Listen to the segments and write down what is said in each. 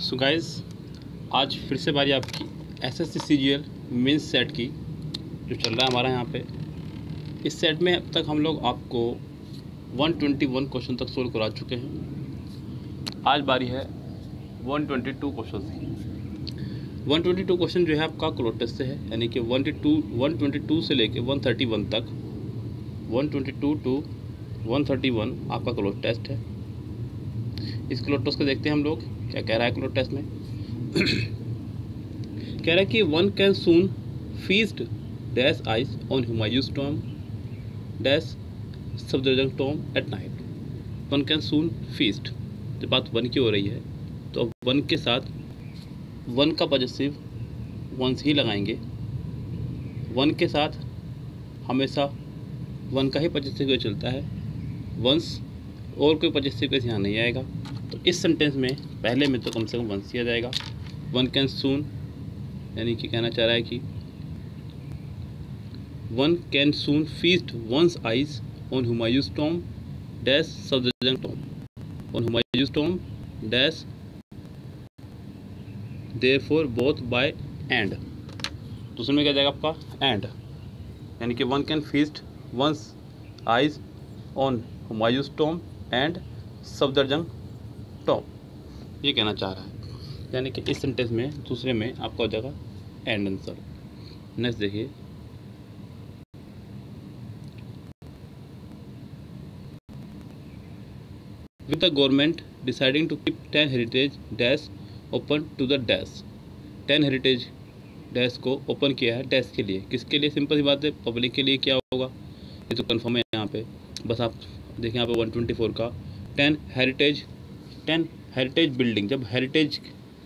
So guys, आज फिर से बारी आपकी एसएससी सीजीएल मेंस सेट की जो चल रहा है हमारा यहाँ पे। इस सेट में अब तक हम लोग आपको 121 क्वेश्चन तक सोल्व करा चुके हैं। आज बारी है 122 क्वेश्चन की। 122 क्वेश्चन जो है आपका क्लोज टेस्ट से है, यानी कि 122 से लेके 131 तक, 122 टू 131 आपका क्लोज टेस्ट है। इस क्लोज टेस्ट को देखते हैं हम लोग क्या कह रहा है क्लोज टेस्ट में। कह रहा है कि one can soon feast dash ice on Humayun's tomb dash Safdarjung Tom at night. One can soon feast, जब बात वन की हो रही है तो वन के साथ वन का पॉजेसिव वंस ही लगाएंगे। वन के साथ हमेशा वन का ही पॉजेसिव चलता है, वंस और कोई पॉजेसिव केस यहाँ नहीं आएगा। तो इस सेंटेंस में पहले में तो कम से कम वंस ही आ जाएगा। वन कैन सून यानी कि कहना चाह रहा है कि one can soon feast one's eyes on Humayun's tomb dash Safdarjung tomb on Humayun's tomb dash therefore both by and. दूसरे में क्या जाएगा आपका एंड, यानी कि one can feast one's eyes on Humayun's tomb and Safdarjung tomb, ये कहना चाह रहा है। यानी कि इस सेंटेंस में दूसरे में आपका हो जाएगा एंड आंसर। नेक्स्ट देखिए, with the government deciding to keep 10 heritage dash open to the dash. 10 heritage dash को ओपन किया है डैश के लिए, किसके लिए? सिंपल सी बात है, पब्लिक के लिए। क्या होगा ये तो कन्फर्म है यहाँ पे। बस आप देखें यहाँ पे 124 का 10 हेरिटेज बिल्डिंग, जब हेरिटेज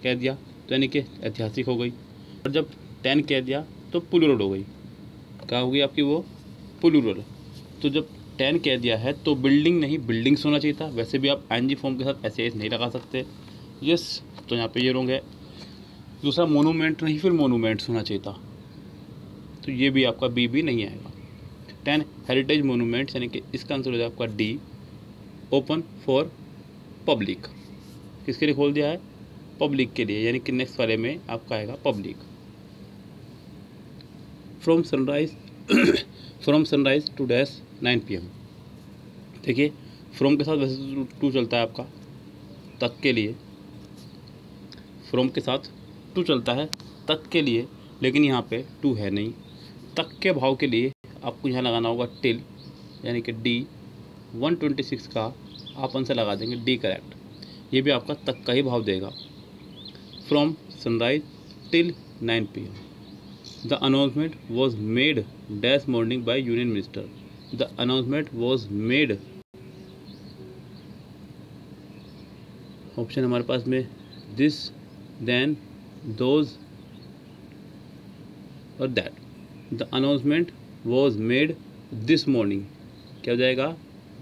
कह दिया तो यानी कि ऐतिहासिक हो गई, और जब 10 कह दिया तो प्लूरल हो गई। क्या होगी आपकी वो? प्लूरल। तो जब 10 कह दिया है तो बिल्डिंग नहीं बिल्डिंग्स होना चाहिए था। वैसे भी आप एनजी फॉर्म के साथ ऐसे नहीं लगा सकते। यस, तो यहाँ पे ये रॉन्ग है। दूसरा मोनूमेंट नहीं, फिर मोनूमेंट्स होना चाहिए था, तो ये भी आपका बी भी नहीं आएगा। 10 हेरिटेज मोनूमेंट्स यानी कि इसका आंसर हो जाएगा आपका डी, ओपन फॉर पब्लिक। किसके लिए खोल दिया है? पब्लिक के लिए, यानी कि नेक्स्ट वाले में आपका आएगा public. From sunrise to dash 9 PM। देखिए फ्रॉम के साथ वैसे टू चलता है आपका तक के लिए, फ्रॉम के साथ टू चलता है तक के लिए, लेकिन यहाँ पे टू है नहीं। तक के भाव के लिए आपको यहाँ लगाना होगा टिल, यानी कि डी। 126 का आप आंसर लगा देंगे डी करेक्ट। ये भी आपका तक का ही भाव देगा। From sunrise till 9 PM। The announcement was made dash morning by union minister. The announcement was made, option हमारे पास में दिस, देन, दोज और that. The announcement was made this morning, क्या हो जाएगा?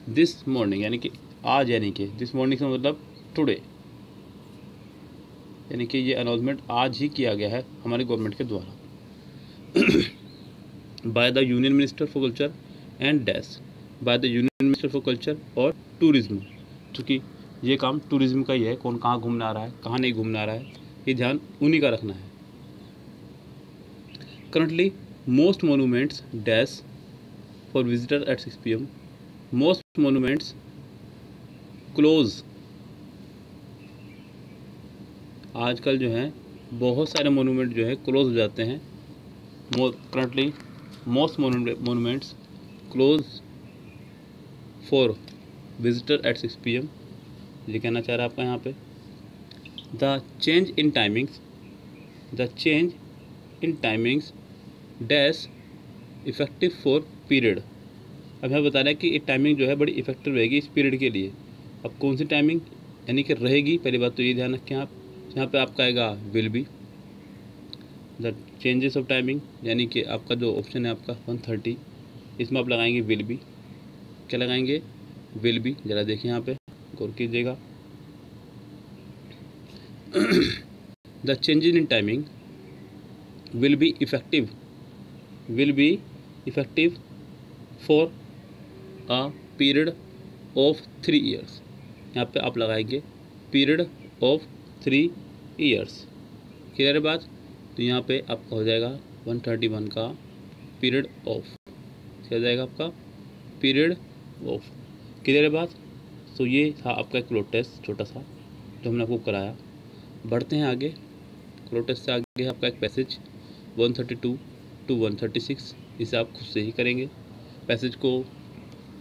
दिस मॉर्निंग, यानी कि आज, यानी कि दिस मॉर्निंग का मतलब टुडे, यानी कि ये अनाउंसमेंट आज ही किया गया है हमारी गवर्नमेंट के द्वारा। By the union minister for culture and dash, by the union minister for culture और टूरिज्म, क्योंकि ये काम टूरिज्म का ही है। कौन कहाँ घूमने आ रहा है, कहाँ नहीं घूमने आ रहा है, ये ध्यान उन्हीं का रखना है। Currently most monuments dash for visitor at 6 PM। Most monuments close, आजकल जो है बहुत सारे मोनूमेंट जो है क्लोज हो जाते हैं। Currently most monuments close for visitor at 6 PM, ये कहना चाह रहा है आपका यहाँ पे। The change in timings dash effective for period. अब हमें बता रहा है कि ये टाइमिंग जो है बड़ी इफेक्टिव रहेगी इस पीरियड के लिए। अब कौन सी टाइमिंग यानी कि रहेगी, पहली बात तो ये ध्यान रखें आप। यहाँ पे आपका आएगा will be. The changes of timing, यानी कि आपका जो ऑप्शन है आपका 130, इसमें आप लगाएंगे विल बी। क्या लगाएंगे? Will be. ज़रा देखिए यहाँ पे गौर कीजिएगा। The changes in timing will be effective for a period of 3 years। यहाँ पे आप लगाएंगे पीरियड ऑफ 3 ईयर्स। क्लियर है बात। तो यहाँ पे आपका हो जाएगा 131 का पीरियड ऑफ, क्या हो जाएगा आपका पीरियड ऑफ। क्लियर है बात। तो ये था आपका एक क्लोड टेस्ट छोटा सा जो हमने आपको कराया। बढ़ते हैं आगे। क्लोड टेस्ट से आगे आपका एक पैसेज 132 टू 136, इसे आप खुद से ही करेंगे। पैसेज को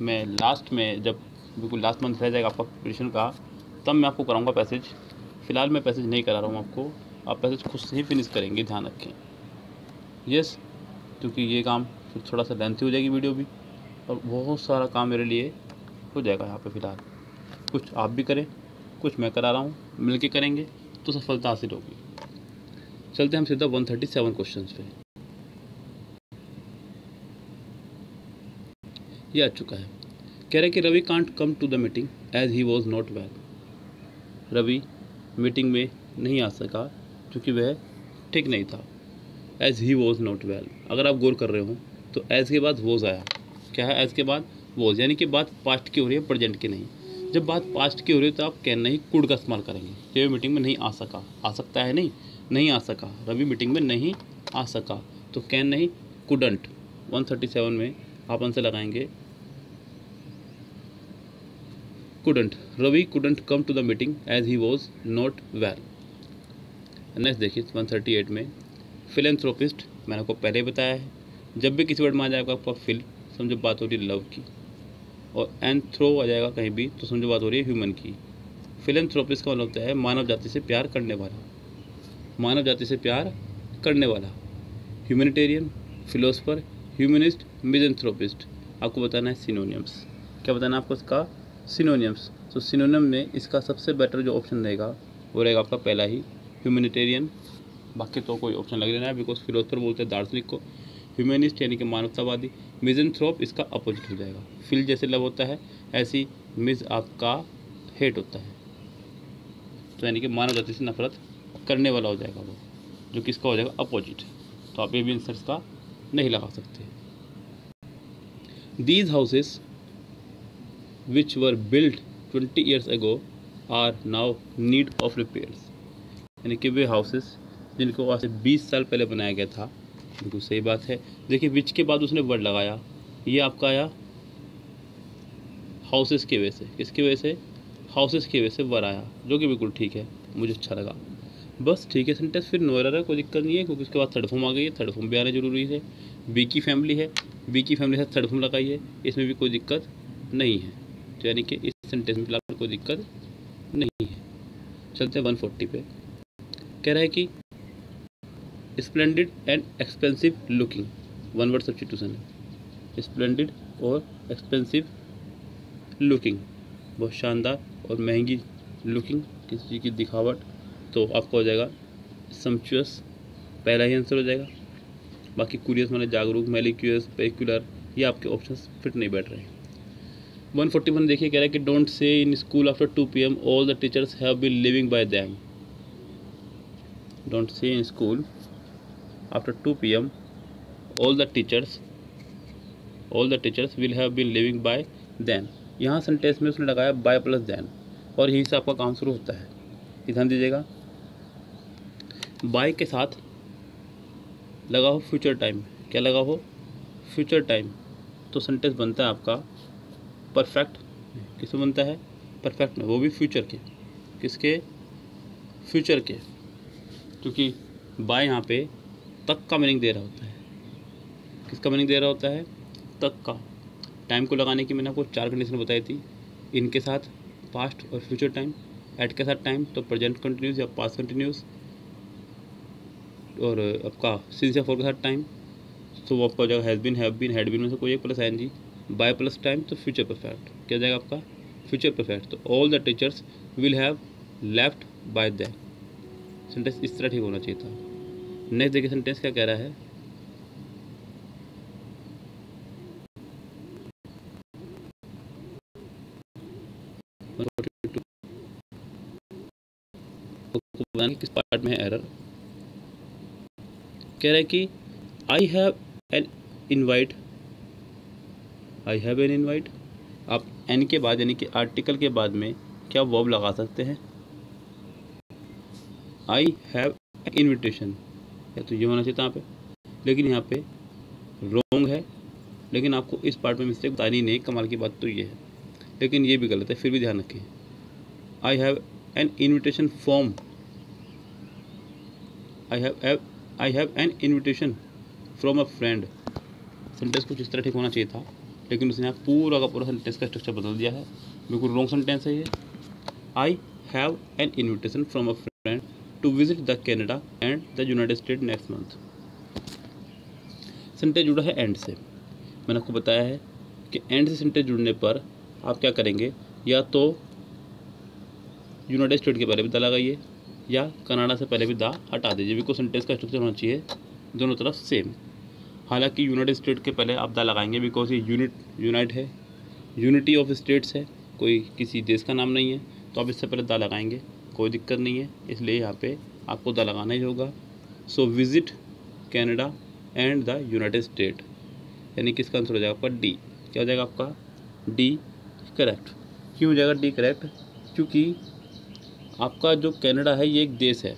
मैं लास्ट में, जब बिल्कुल लास्ट मंथ रह जाएगा आपका प्रिपरेशन का, तब मैं आपको कराऊंगा पैसेज। फ़िलहाल मैं पैसेज नहीं करा रहा हूँ आपको, आप पैसेज खुद से ही फिनिश करेंगे, ध्यान रखें। यस, क्योंकि ये काम फिर थोड़ा सा लेंथी हो जाएगी वीडियो भी, और बहुत सारा काम मेरे लिए हो जाएगा यहाँ पे। फ़िलहाल कुछ आप भी करें, कुछ मैं करा रहा हूँ, मिल के करेंगे तो सफलता हासिल होगी। चलते हम सीधा 137 क्वेश्चन पे। ये आ चुका है। कह रहे कि Ravi can't come to the meeting as he was not well. Ravi meeting में नहीं आ सका क्योंकि वह ठीक नहीं था। As he was not well, अगर आप गौर कर रहे हो तो एज के बाद वॉज आया। क्या है एज के बाद वॉज, यानी कि बात पास्ट की हो रही है, प्रेजेंट की नहीं। जब बात पास्ट की हो रही है तो आप कैन नहीं कुड का इस्तेमाल करेंगे। रवि मीटिंग में नहीं आ सका, आ सकता है नहीं आ सका। रवि मीटिंग में नहीं आ सका तो कैन नहीं कुडंट। 137 में आप आंसर लगाएंगे couldn't. Ravi couldn't come to the meeting as he was not well. Next देखिए 138 में फिलेंथ्रोपिस्ट, मैंने आपको पहले ही बताया है, जब भी किसी वर्ड में आ जाएगा आपका फिल, समझो बात हो रही है लव की, और एंथ्रो आ जाएगा कहीं भी तो समझो बात हो रही है ह्यूमन की। फिलेंथ्रोपिस्ट का मतलब होता है मानव जाति से प्यार करने वाला, मानव जाति से प्यार करने वाला। ह्यूमैनिटेरियन, फिलोसफर, ह्यूमनिस्ट, मिज़ेंथ्रोपिस्ट, आपको बताना है सिनोनियम्स। क्या बताना है आपको इसका सिनोनियम्स। तो सिनोनियम में इसका सबसे बेटर जो ऑप्शन रहेगा वो रहेगा आपका पहला ही ह्यूमैनिटेरियन, बाकी तो कोई ऑप्शन लग लेना है, बिकॉज फिलोसफर बोलते हैं दार्शनिक को, ह्यूमनिस्ट यानी कि मानवतावादी, मिज़ेंथ्रोप इसका अपोजिट हो जाएगा। फिल जैसे लव होता है ऐसी मिज आपका हेट होता है, तो यानी कि मानव जाति से नफरत करने वाला हो जाएगा वो, जो किसका हो जाएगा अपोजिट। तो आप ये भी आंसर का नहीं लगा सकते। These houses which were built 20 years ago are now need of repairs। यानी कि वे हाउसेस जिनको आज से 20 साल पहले बनाया गया था, बिल्कुल सही बात है। देखिए विच के बाद उसने वर्ड लगाया, ये आपका आया हाउसेस की वजह से, किसकी वजह से, हाउसेस की वजह से वर्ड आया, जो कि बिल्कुल ठीक है, मुझे अच्छा लगा। बस ठीक है सेंटेंस फिर नो एरर है, कोई दिक्कत नहीं है, क्योंकि उसके बाद थर्ड फॉर्म आ गई है, थर्ड फॉर्म भी आना जरूरी है। बी की फैमिली है, बी की फैमिली से थर्ड फॉर्म लगाइए, इसमें भी कोई दिक्कत नहीं है, तो यानी कि इस सेंटेंस में फिलहाल कोई दिक्कत नहीं है। चलते हैं 140 पे। कह रहा है कि splendid and expensive looking, one word substitution है। स्प्लेंडिड और एक्सपेंसिव लुकिंग, बहुत शानदार और महंगी लुकिंग, किसी चीज़ की दिखावट, तो आपका हो जाएगा सम्चुअस, पहला ही आंसर हो जाएगा। बाकी क्यूरियस माने जागरूक, मेलिक्यूअस, पेक्युलर, ये आपके ऑप्शंस फिट नहीं बैठ रहे हैं। 141 देखिए, कह रहा है कि don't say in school after 2 PM all the teachers have been living by them. Don't say in school after 2 PM all the teachers will have been living by than. यहाँ सेंटेंस में उसने लगाया बाय प्लस दैन, और यहीं से आपका काम शुरू होता है, ध्यान दीजिएगा। बाय के साथ लगा हो फ्यूचर टाइम, क्या लगा हो फ्यूचर टाइम, तो सेंटेंस बनता है आपका परफेक्ट। किसमें बनता है परफेक्ट में, वो भी फ्यूचर के, किसके फ्यूचर के, क्योंकि बाय यहाँ पे तक का मीनिंग दे रहा होता है। किसका मीनिंग दे रहा होता है, तक का। टाइम को लगाने की मैंने आपको 4 कंडीशन बताई थी, इनके साथ पास्ट और फ्यूचर टाइम, एट के साथ टाइम तो प्रेजेंट कंटिन्यूस या पास्ट कंटिन्यूस, और आपका सिंस या फॉर के साथ टाइम तो वो आपका हो जाएगा has been, have been, had been में से कोई एक plus ING, by plus time तो फ्यूचर परफेक्ट, क्या जाएगा आपका फ्यूचर परफेक्ट। तो all the teachers will have left by that, sentence इस तरह ठीक होना चाहिए था। नेक्स्ट देखिए सेंटेंस क्या कह रहा है, किस पार्ट में है एरर। कह रहा है कि आई have an invite, I have an invite, आप एन के बाद यानी कि आर्टिकल के बाद में क्या वर्ब लगा सकते हैं, आई हैव इन्विटेशन, या तो ये होना चाहिए था यहाँ पे, लेकिन यहाँ पे रॉन्ग है। लेकिन आपको इस पार्ट में मिस्टेक बतानी नहीं, कमाल की बात तो ये है, लेकिन ये भी गलत है, फिर भी ध्यान रखें। आई have an invitation from, I have an invitation from a friend. Sentence कुछ इस तरह ठीक होना चाहिए था, लेकिन उसने यहाँ पूरा का पूरा सेंटेंस का स्ट्रक्चर बदल दिया है, बिल्कुल रॉन्ग सेंटेंस है ये। I have an invitation from a friend to visit the Canada and the United State next month. Sentence जुड़ा है एंड से। मैंने आपको बताया है कि एंड से सेंटेंस जुड़ने पर आप क्या करेंगे, या तो यूनाइटेड स्टेट के पहले भी द लगाइए, या कनाडा से पहले भी द हटा दीजिए, बिल्कुल सेंटेंस का स्ट्रक्चर होना चाहिए दोनों तरफ सेम। हालांकि यूनाइटेड स्टेट के पहले आप द लगाएंगे बिकॉज ये यूनाइट है, यूनिटी ऑफ स्टेट्स है, कोई किसी देश का नाम नहीं है, तो आप इससे पहले द लगाएंगे, कोई दिक्कत नहीं है, इसलिए यहाँ पे आपको द लगाना ही होगा। So visit Canada and the United state, यानी किसका आंसर हो जाएगा आपका डी। क्या हो जाएगा आपका डी करेक्ट। क्यों हो जाएगा डी करेक्ट, क्योंकि आपका जो कनाडा है ये एक देश है,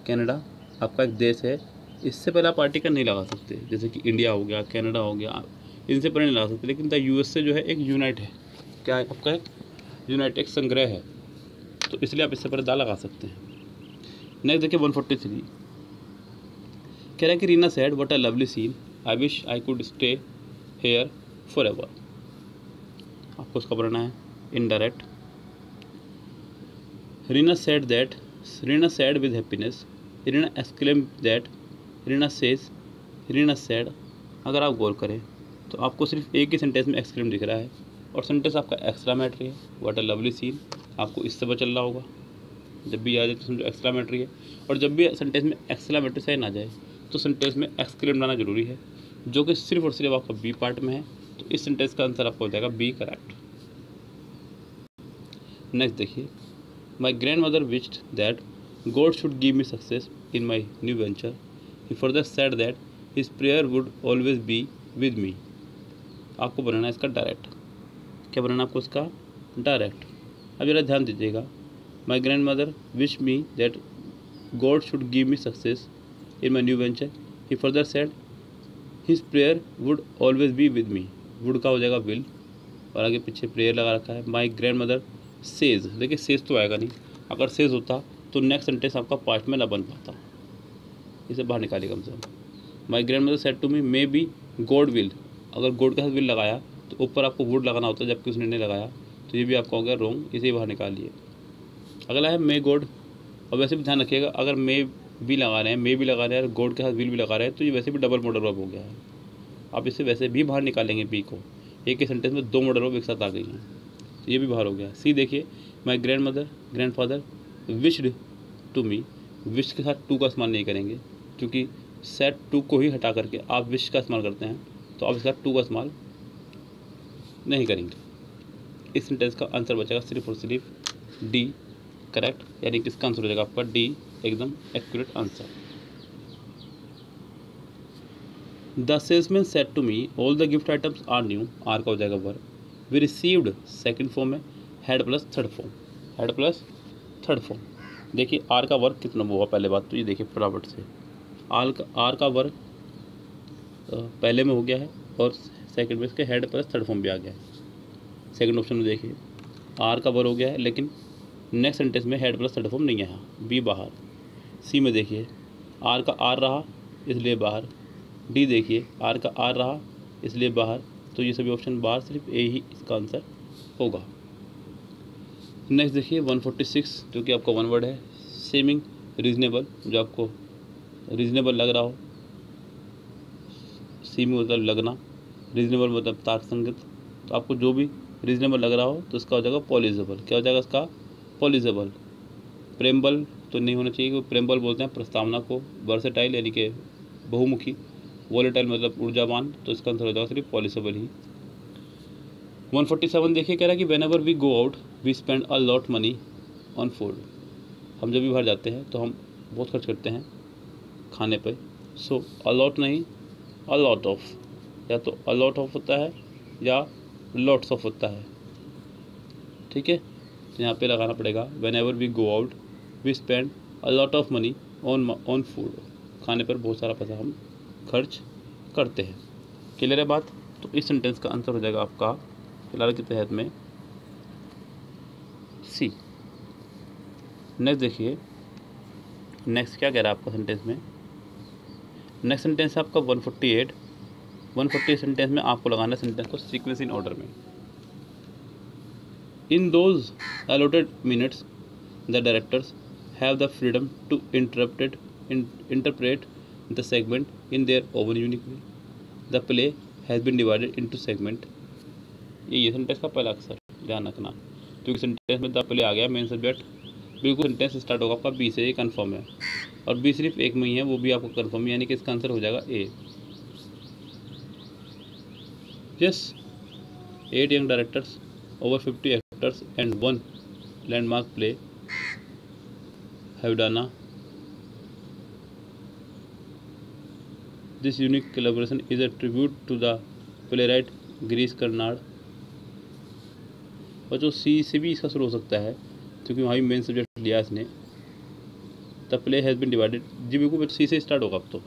कनाडा आपका एक देश है, इससे पहले आप आर्टिकल नहीं लगा सकते, जैसे कि इंडिया हो गया, कनाडा हो गया, इनसे पहले नहीं लगा सकते। लेकिन द यूएस से जो है एक यूनाइट है, क्या है आपका एक यूनाइट, एक संग्रह है, तो इसलिए आप इससे पहले दा लगा सकते हैं। नेक्स्ट देखिए 143, कह रहा है कि Reena said what a lovely scene, I wish I could stay here for ever. आपको उसका बनाना है indirect. Reena said that, Reena said with happiness, Reena exclaim that, Reena says, Reena said. अगर आप गौर करें तो आपको सिर्फ एक ही सेंटेंस में एक्सक्लेम दिख रहा है, और सेंटेंस आपका एक्सक्लामेटरी है। व्हाट अ लवली सीन आपको इससे पता चल रहा होगा, जब भी आ जाए तो समझो एक्सक्लामेटरी है। और जब भी सेंटेंस में एक्सक्लामेटरी साइन आ जाए तो सेंटेंस में एक्सक्लेम लाना जरूरी है, जो कि सिर्फ और सिर्फ आपका बी पार्ट में है। तो इस सेंटेंस का आंसर आपको हो जाएगा बी करेक्ट। नेक्स्ट देखिए, my grand mother wished that God should give me success in my new venture, he further said that his prayer would always be with me. आपको बनाना है इसका डायरेक्ट। क्या बनाना आपको इसका डायरेक्ट। अब जरा ध्यान दीजिएगा, my grand mother wish me that God should give me success in my new venture, he further said his prayer would always be with me. Would का हो जाएगा विल, और आगे पीछे प्रेयर लगा रखा है। माई ग्रैंड मदर सेज, देखिए सेज तो आएगा नहीं, अगर सेज होता तो नेक्स्ट सेंटेंस आपका पास्ट में ना बन पाता, इसे बाहर निकालिए कम से कम। My grand mother said to me may be God will, अगर गॉड के साथ विल लगाया तो ऊपर आपको वुड लगाना होता है, जबकि उसने नहीं लगाया, तो ये भी आपका हो गया रॉन्ग, इसे बाहर निकालिए। अगला है मे गॉड, और वैसे भी ध्यान रखिएगा अगर मे भी लगा रहे हैं, मे भी लगा रहे हैं और गॉड के साथ विल भी लगा रहे हैं, तो ये वैसे भी डबल मॉडल वर्ब हो गया है। आप इसे वैसे भी बाहर निकालेंगे बी को, एक ही सेंटेंस में दो मॉडल वर्ब एक साथ आ गई हैं, तो ये भी बाहर हो गया। सी देखिए, my grand mother grand father wished to me, wish के साथ टू का इस्तेमाल नहीं करेंगे, क्योंकि सेट टू को ही हटा करके आप विश का इस्तेमाल करते हैं, तो आप इसका टू का इस्तेमाल नहीं करेंगे। इस सेंटेंस का आंसर बचेगा सिर्फ और सिर्फ डी करेक्ट, यानी कि इसका आंसर हो जाएगा आपका डी एकदम accurate answer. The salesman said to me all the gift items are new, are का हो जाएगा verb. We received second form में had plus third form, had plus third form. देखिए आर का वर्ब कितना हुआ, पहले बात तो ये देखिए फटाफट से, आर का वर्ब पहले में हो गया है, और सेकंड में इसके हेड प्लस थर्ड फॉर्म भी आ गया है। सेकंड ऑप्शन में देखिए आर का वर्ब हो गया है, लेकिन नेक्स्ट सेंटेंस में हेड प्लस थर्ड फॉर्म नहीं है, बी बाहर। सी में देखिए आर का आर रहा इसलिए बाहर। डी देखिए आर का आर रहा इसलिए बाहर, तो ये सभी ऑप्शन बाहर, सिर्फ ए ही इसका आंसर होगा। नेक्स्ट देखिए 146, जो कि आपका वन वर्ड है, सेमिंग रीजनेबल, जो आपको रीजनेबल लग रहा हो, सीमिंग मतलब लगना, रीजनेबल मतलब तार्कसंगत, तो आपको जो भी रीजनेबल लग रहा हो तो इसका हो जाएगा पॉलिजेबल। क्या हो जाएगा इसका पॉलिजेबल। प्रेम्बल तो नहीं होना चाहिए, क्योंकि प्रेम्बल बोलते हैं प्रस्तावना को, वर्सेटाइल यानी कि बहुमुखी, वॉलेटाइल मतलब ऊर्जावान, तो इसका आंसर हो जाएगा सिर्फ पॉलिसेबल ही। 147 देखिए, कह रहा है कि whenever we go out we spend a lot money on food. हम जब भी बाहर जाते हैं तो हम बहुत खर्च करते हैं खाने पर। सो अ लॉट नहीं, अ लॉट ऑफ, या तो अ लॉट ऑफ होता है या लॉट्स ऑफ होता है, ठीक है। तो यहाँ पे लगाना पड़ेगा whenever we go out we spend a lot of money on food. खाने पर बहुत सारा पैसा हम खर्च करते हैं। क्लियर है बात? तो इस सेंटेंस का आंसर हो जाएगा आपका फिलहाल के तहत में सी। नेक्स्ट देखिए, नेक्स्ट क्या कह रहा है आपका सेंटेंस में। नेक्स्ट सेंटेंस है आपका 148। 148 सेंटेंस में आपको लगाना है सेंटेंस को सीक्वेंस इन ऑर्डर में। In those allotted minutes the directors have the freedom to interpret the segment in their own unique way. The play has been divided into segment. ये sentence का पहला अक्षर ध्यान रखना, क्योंकि सेंटेंस में द प्ले आ गया मेन सब्जेक्ट, बिल्कुल सेंटेंस स्टार्ट होगा आपका बी से, ये कन्फर्म है। और बी सिर्फ एक में ही है, वो भी आपको कन्फर्म है, यानी कि इसका आंसर हो जाएगा A. Yes, 8 young directors, over 50 actors and 1 landmark play have done this unique collaboration is a tribute to the playwright Girish Karnad. और जो सी से भी इसका शुरू हो सकता है, क्योंकि वहाँ भी मेन सब्जेक्ट लिया इसने। The play has been divided, जी बिल्कुल सी से स्टार्ट होगा। अब तो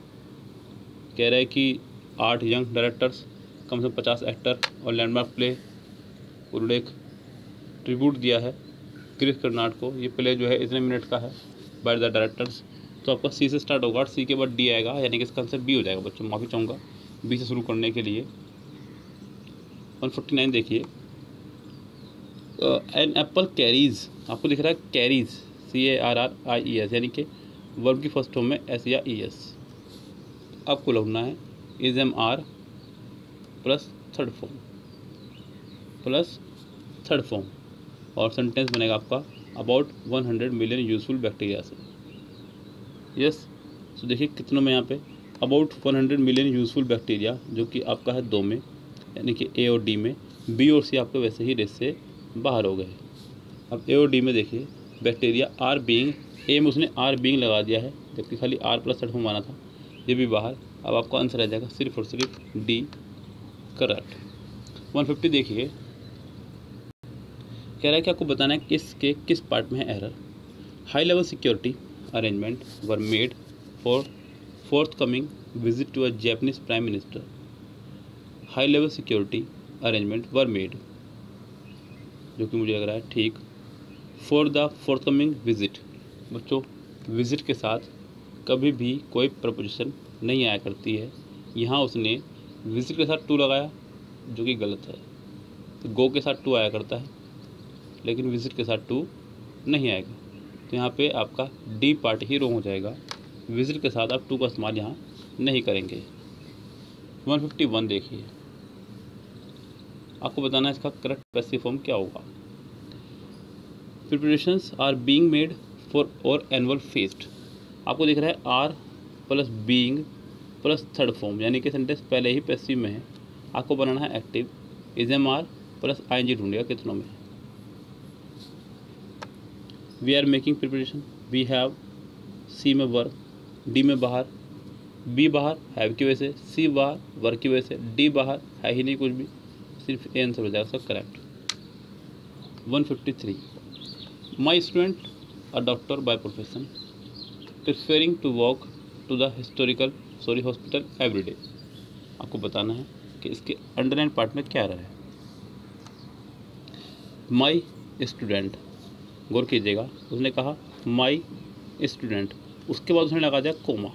कह रहा है कि 8 यंग डायरेक्टर्स, कम से कम 50 एक्टर और लैंडमार्क प्ले, उन्होंने एक ट्रिब्यूट दिया है गिरीश कर्नाड को। ये प्ले जो है इतने मिनट का है बाय द डायरेक्टर्स। तो आपका सी से स्टार्ट होगा और सी के बाद डी आएगा, यानी कि इसका आंसर बी हो जाएगा। बच्चों माफ़ी चाहूँगा बी से शुरू करने के लिए। 149 देखिए, एन एप्पल कैरीज, आपको दिख रहा है कैरीज, CARRIES, यानी कि वर्ब की फर्स्ट फॉर्म में एस या ES। आपको लगना है is MR plus third form और सेंटेंस बनेगा आपका अबाउट 100 मिलियन यूजफुल बैक्टीरिया से। यस, तो देखिए कितनों में यहाँ पे अबाउट 100 मिलियन यूजफुल बैक्टीरिया, जो कि आपका है 2 में, यानी कि ए और डी में। बी और सी आपके वैसे ही रेस से बाहर हो गए। अब ए और डी में देखिए बैक्टीरिया आर बीइंग, ए में उसने आर बीइंग लगा दिया है, जबकि खाली आर प्लस थर्ड फॉर्म आना था, ये भी बाहर। अब आपका आंसर आ जाएगा सिर्फ और सिर्फ डी, करेक्ट। 150 देखिए, कह रहा है कि आपको बताना है किसके किस पार्ट में है error. High level security arrangement were made for forthcoming visit to a Japanese prime minister. High level security arrangement were made, जो कि मुझे लग रहा है ठीक, for the forthcoming visit. बच्चों विजिट के साथ कभी भी कोई प्रपोजिशन नहीं आया करती है। यहाँ उसने विजिट के साथ टू लगाया, जो कि गलत है। तो गो के साथ टू आया करता है, लेकिन विजिट के साथ टू नहीं आएगा। तो यहाँ पे आपका डी पार्ट ही रॉन्ग हो जाएगा। विजिट के साथ आप टू का इस्तेमाल यहाँ नहीं करेंगे। 151 देखिए, आपको बताना है इसका करेक्ट पैसिव फॉर्म क्या होगा। Preparations are being made for our annual fest. आपको दिख रहा है are plus being plus third form, यानी कि सेंटेंस पहले ही पैसिव में है। आपको बनाना है active, is am are plus ING ढूंढेगा कितनों में। We are making preparation, we have, C में वर्क, डी में बाहर, बी बाहर हैव की वजह से, सी बाहर वर्क की वजह से, डी बाहर है ही नहीं कुछ भी, सिर्फ ए आंसर हो जाएगा सब correct. 153 my student a doctor by profession preferring to walk to the hospital every day. आपको बताना है कि इसके अंडरलाइन पार्ट में क्या रहा है। माई स्टूडेंट, गौर कीजिएगा, उसने कहा माई स्टूडेंट, उसके बाद उसने लगा दिया कोमा,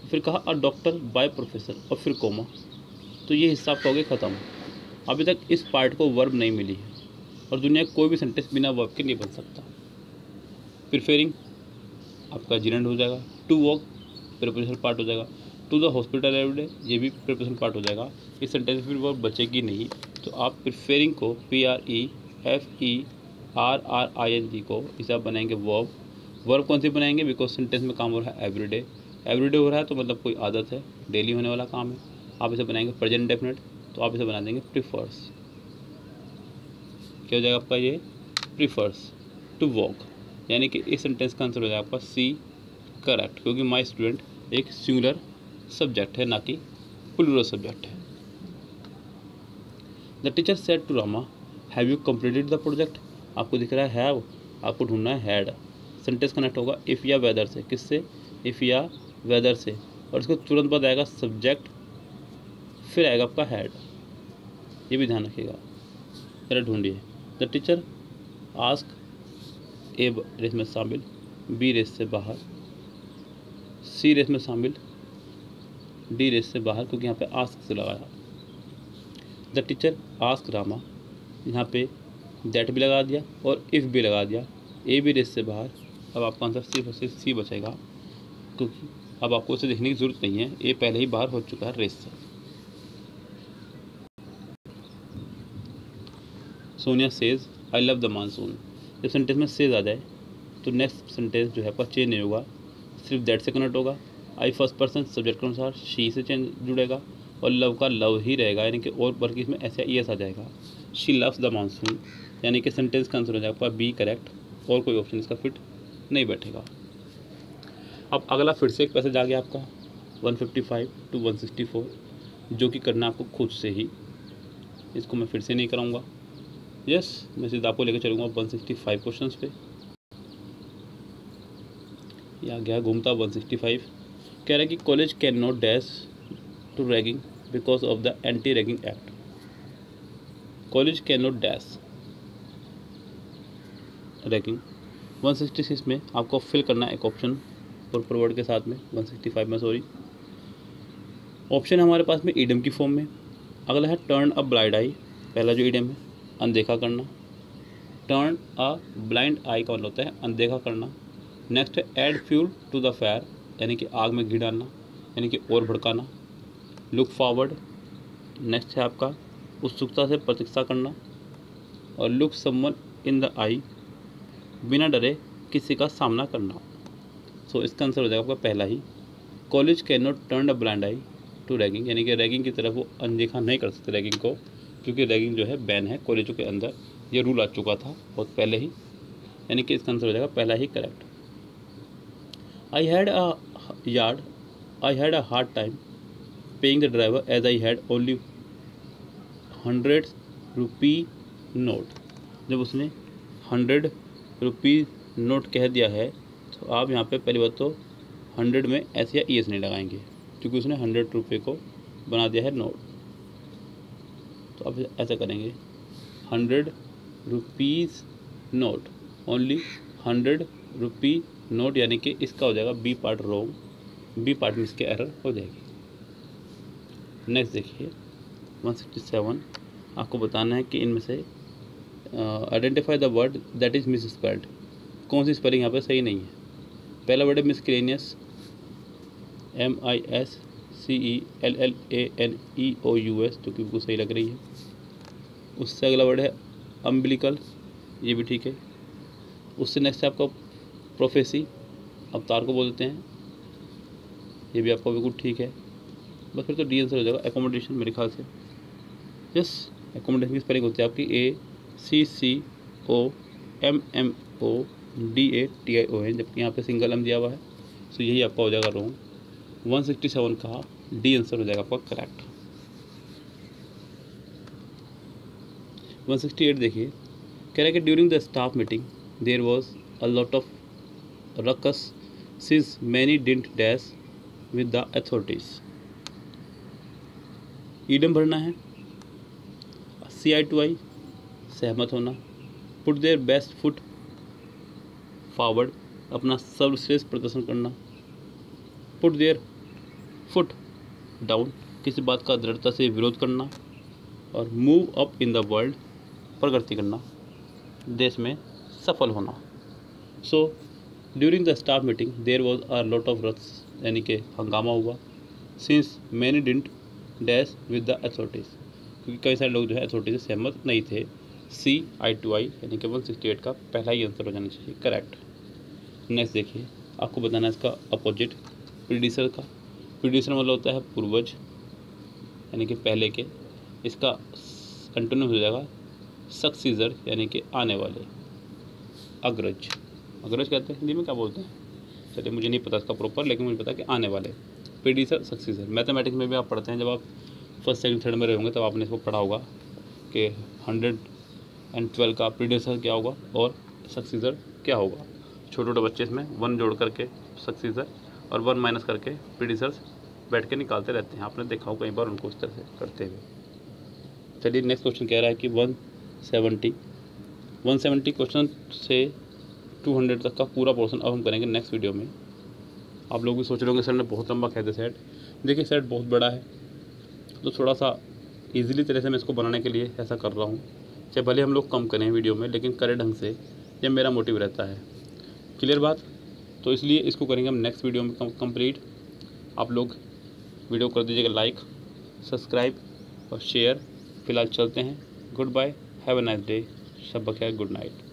फिर कहा अ डॉक्टर बाय प्रोफेशन और फिर कोमा। तो ये हिस्सा आपका हो गया ख़त्म। अभी तक इस पार्ट को वर्ब नहीं मिली है, और दुनिया में कोई भी सेंटेंस बिना वर्ब के नहीं बन सकता। प्रिफेरिंग आपका जीरेंड हो जाएगा, टू वॉक प्रिपोजिशन पार्ट हो जाएगा, टू द हॉस्पिटल एवरीडे ये भी प्रिपोजिशन पार्ट हो जाएगा। इस सेंटेंस में फिर वर्ब बचेगी नहीं। तो आप प्रिफेरिंग को PREFERRING को इसे आप बनाएंगे वर्ब। वर्ब कौन सी बनाएंगे, बिकॉज सेंटेंस में काम हो रहा है एवरीडे। एवरीडे हो रहा है तो मतलब कोई आदत है, डेली होने वाला काम है। आप इसे बनाएंगे प्रेजेंट डेफिनेट, तो आप इसे बना देंगे प्रीफर्स। क्या हो जाएगा आपका ये, प्रीफर्स टू वॉक, यानी कि इस सेंटेंस का आंसर हो जाएगा आपका सी, करेक्ट, क्योंकि माई स्टूडेंट एक सिंगुलर सब्जेक्ट है, ना कि प्लूरल सब्जेक्ट है। The teacher said to Rama have you completed the project. आपको दिख रहा है हैव, आपको ढूंढना है हैड। सेंटेंस कनेक्ट होगा इफ़ या वेदर से, किससे, इफ़ या वेदर से, और इसको तुरंत बाद आएगा सब्जेक्ट, फिर आएगा आपका हैड, ये भी ध्यान रखिएगा। जरा ढूंढिए। The teacher ask, A race में शामिल, बी रेस से बाहर, सी रेस में शामिल, डी रेस से बाहर, क्योंकि यहाँ पे आस्क से लगाया। द टीचर आस्क रामा, यहाँ पे दैट भी लगा दिया और इफ़ भी लगा दिया, ए भी रेस से बाहर। अब आपका आंसर सिर्फ और सिर्फ सी बचेगा, क्योंकि अब आपको इसे देखने की ज़रूरत नहीं है, ए पहले ही बाहर हो चुका है रेस से। Sonia says I love the monsoon, जब सेंटेंस में सेज आ जाए तो नेक्स्ट सेंटेंस जो है आपका चेंज नहीं होगा, सिर्फ दैट से कनेक्ट होगा। आई फर्स्ट पर्सन सब्जेक्ट के अनुसार शी से चेंज जुड़ेगा और लव का लव ही रहेगा, यानी कि और वर्ग इसमें ऐसा ईएस आ जाएगा। शी लव्स द मानसून, यानी कि सेंटेंस का आंसर हो जाएगा आपका बी करेक्ट, और कोई ऑप्शन इसका फिट नहीं बैठेगा। अब अगला फिर से एक पैसेज आ गया आपका 155 to 164, जो कि करना आपको खुद से ही, इसको मैं फिर से नहीं कराऊंगा। मैं सीधा आपको लेकर चलूँगा 165 क्वेश्चंस पे। यह गया घूमता 165, कह रहा है कि college can not dash to ragging because of the anti ragging act. College can not dash ragging. 166 में आपको फिल करना है एक ऑप्शन और वर्ड के साथ में, 165 में सॉरी। ऑप्शन हमारे पास में ईडियम की फॉर्म में। अगला है टर्न अ ब्लाइंड आई, पहला जो ईडियम है अनदेखा करना। टर्न अ ब्लाइंड आई का मतलब होता है अनदेखा करना। नेक्स्ट है add fuel to the fire, यानी कि आग में घी डालना, यानी कि और भड़काना। लुक फॉरवर्ड, नेक्स्ट है आपका उत्सुकता से प्रतीक्षा करना। और लुक समवन इन द आई, बिना डरे किसी का सामना करना। सो इसका आंसर हो जाएगा आपका पहला ही। College can not turn a blind eye to ragging, यानी कि रैगिंग की तरफ वो अनदेखा नहीं कर सकते रैगिंग को, क्योंकि रैगिंग जो है बैन है कॉलेजों के अंदर, ये रूल आ चुका था बहुत पहले ही, यानी कि इसका आंसर हो जाएगा पहला ही correct. I had a hard time paying the driver as I had only 100 rupee note. जब उसने 100 रुपी नोट कह दिया है तो आप यहाँ पे पहली बात तो 100 में एस या ई एस नहीं लगाएंगे, क्योंकि उसने 100 रुपये को बना दिया है नोट। तो अब ऐसा करेंगे 100 rupees note, only 100 rupee note, यानी कि इसका हो जाएगा B part wrong, B part में इसके एरर हो जाएगी। नेक्स्ट देखिए 167, आपको बताना है कि इनमें से identify the word that is miss spelled, कौन सी स्पेलिंग यहाँ पे सही नहीं है। पहला वर्ड है मिसक्लेनियस, MISCELLANEOUS, जो कि बिल्कुल सही लग रही है। उससे अगला वर्ड है अम्बिलिकल, ये भी ठीक है। उससे नेक्स्ट है आपका प्रोफेसी, अवतार को बोलते हैं, ये भी आपका बिल्कुल ठीक है। बस फिर तो डी आंसर हो जाएगा एकोमोडेशन मेरे ख्याल से। एकोमोडेशन की स्पेलिंग होती है आपकी ACCOMMODATION, जबकि यहाँ पे सिंगल एम दिया हुआ है, तो यही आपका हो जाएगा रॉन्ग। 167 का डी आंसर हो जाएगा आपका करेक्ट। 168 देखिए, कह रहा है कि during the staff meeting there was a lot of ruckus since many didn't dash with the authorities. Idiom भरना है, CI2I सहमत होना, put their best foot forward, अपना सर्वश्रेष्ठ प्रदर्शन करना, पुट देयर फुट डाउन, किसी बात का दृढ़ता से विरोध करना, और move up in the world, प्रगति करना, देश में सफल होना। So during the staff meeting there was a lot of rucks, यानी कि हंगामा हुआ। Since many didn't dash with the authorities, क्योंकि कई सारे लोग जो है अथॉरिटी से सहमत नहीं थे। CI2I यानी कि 168 का पहला ही आंसर हो जाना चाहिए करेक्ट। नेक्स्ट देखिए, आपको बताना है इसका अपोजिट प्रीडिसर का। प्रीडिसर मतलब होता है पूर्वज, यानी कि पहले के। इसका कंटिन्यू हो जाएगा सक्सीजर, यानी कि आने वाले। अग्रज, अग्रज कहते हैं हिंदी में, क्या बोलते हैं चलिए मुझे नहीं पता इसका प्रॉपर, लेकिन मुझे पता कि आने वाले। प्रीडिसर सक्सीजर, मैथमेटिक्स में भी आप पढ़ते हैं, जब आप फर्स्ट सेकंड थर्ड में रहेंगे तब आपने इसको पढ़ा होगा कि 112 का प्रीडिसर क्या होगा और सक्सीजर क्या होगा। छोटे छोटे बच्चे इसमें 1 जोड़ करके सक्सीसर और 1 माइनस करके प्रीडिसर्स बैठ के निकालते रहते हैं। आपने देखा हो कई बार उनको इस तरह से करते हुए। चलिए नेक्स्ट क्वेश्चन कह रहा है कि 170 क्वेश्चन से 200 तक का पूरा पोर्शन अब हम करेंगे नेक्स्ट वीडियो में। आप लोग भी सोच रहे होंगे सर ने बहुत लंबा कह दिया सेट। देखिए सेट बहुत बड़ा है, तो थोड़ा सा ईजिली तरह से मैं इसको बनाने के लिए ऐसा कर रहा हूँ। चाहे भले हम लोग कम करें वीडियो में, लेकिन करें ढंग से, ये मेरा मोटिव रहता है। क्लियर बात? तो इसलिए इसको करेंगे हम नेक्स्ट वीडियो में कंप्लीट। आप लोग वीडियो कर दीजिएगा लाइक, सब्सक्राइब और शेयर। फिलहाल चलते हैं। Goodbye, have a nice day, शब बखैर, गुड नाइट।